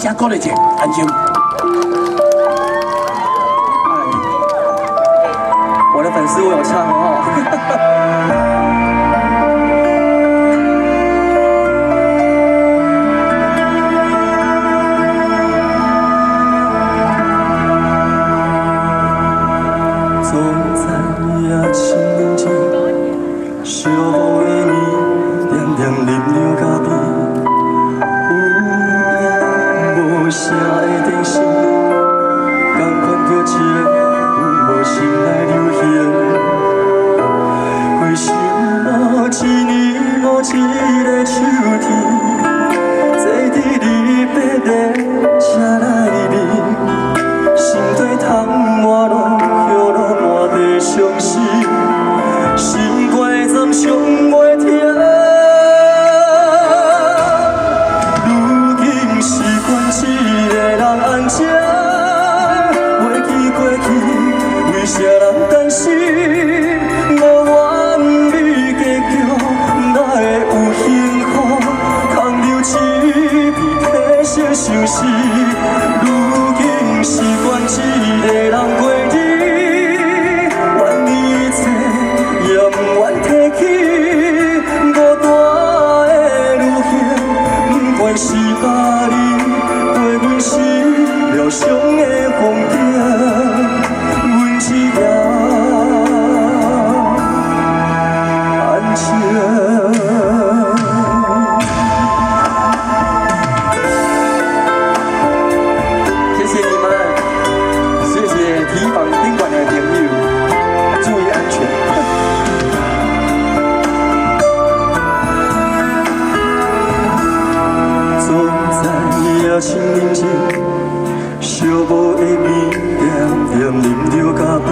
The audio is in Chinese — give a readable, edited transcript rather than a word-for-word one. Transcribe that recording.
加鼓励者，安静。我的粉丝我有唱哦。总知影心冷静，寂寞的暝，点点饮料咖啡，有影无声的电视，同款叫一个有无心来流行。为什么一年无一个秋天，坐伫你背的车内面，心底窗满落。伤心，心怪暂伤袂停。如今习惯一个人安静，袂记过去，为啥人担心？无完美结局，哪会有幸福？空留一片体色相思。如今习惯一个人过日。是把你陪阮是疗伤的风景，阮只也安静。谢谢你们，谢谢提防宾馆的朋友，注意安全。心冷静，寂寞的暝，点点饮料咖啡。